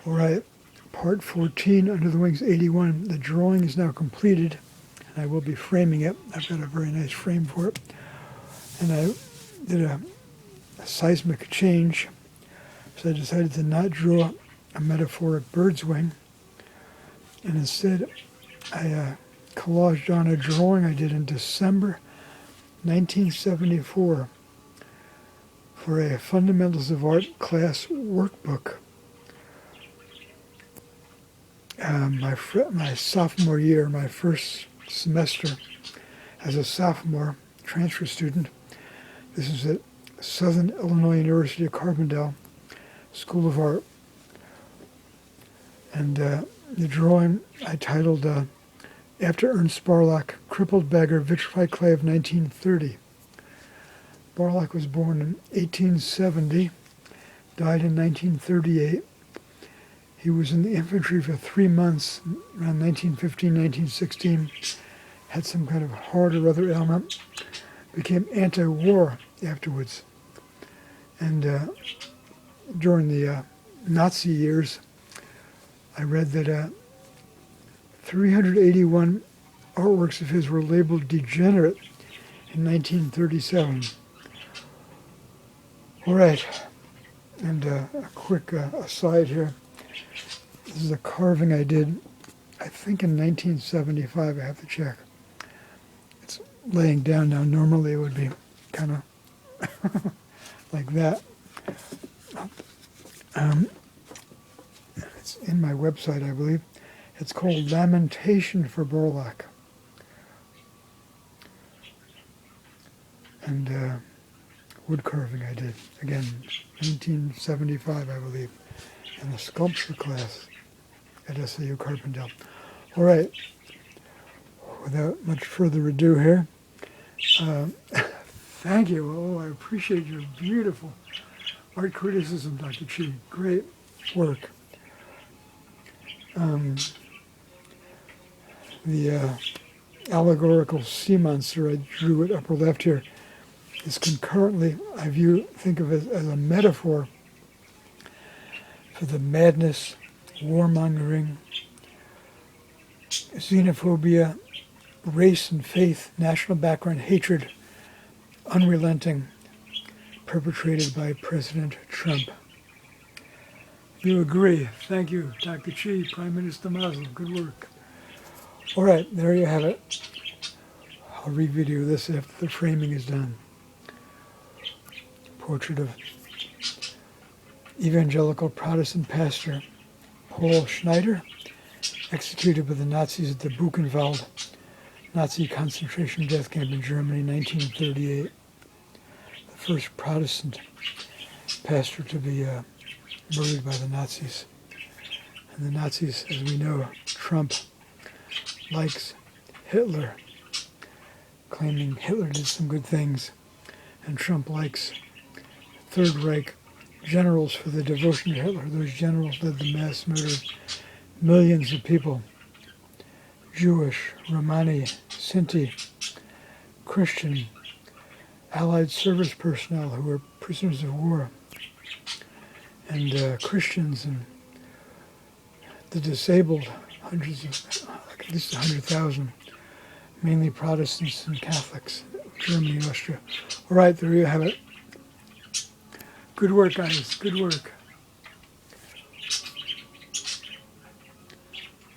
All right, part 14, Under the Wings 81. The drawing is now completed, and I will be framing it. I've got a very nice frame for it. And I did a seismic change, so I decided to not draw a metaphoric bird's wing, and instead I collaged on a drawing I did in December 1974 for a Fundamentals of Art class workbook. My sophomore year, my first semester as a sophomore transfer student. This is at Southern Illinois University of Carbondale School of Art. And the drawing I titled After Ernst Barlach, Crippled Beggar, Vitrified Clay of 1930. Barlach was born in 1870, died in 1938. He was in the infantry for 3 months, around 1915, 1916, had some kind of heart or other ailment, became anti-war afterwards. And during the Nazi years, I read that 381 artworks of his were labeled degenerate in 1937. All right, and a quick aside here. This is a carving I did, I think in 1975, I have to check. It's laying down now. Normally it would be kind of like that. It's in my website, I believe. It's called Lamentation for Barlach. And wood carving I did, again, 1975, I believe, in the sculpture class at SIU Carbondale. All right, without much further ado here, thank you. Oh, I appreciate your beautiful art criticism, Dr. Chi. Great work. The allegorical sea monster I drew at upper left here is concurrently, I think of it as a metaphor for the madness, warmongering, xenophobia, race and faith, national background hatred, unrelenting, perpetrated by President Trump. You agree. Thank you, Dr. Chi, Prime Minister Muslim. Good work. All right, there you have it. I'll re-video this after the framing is done. Portrait of evangelical Protestant pastor Paul Schneider, executed by the Nazis at the Buchenwald Nazi concentration death camp in Germany, 1938. The first Protestant pastor to be murdered by the Nazis. And the Nazis, as we know, Trump likes Hitler, claiming Hitler did some good things, and Trump likes Third Reich generals for the devotion to Hitler. Those generals led the mass murder of millions of people, Jewish, Romani, Sinti, Christian, Allied service personnel who were prisoners of war, and Christians and the disabled, hundreds of, at least 100,000, mainly Protestants and Catholics, Germany and Austria. All right, there you have it. Good work, guys. Good work.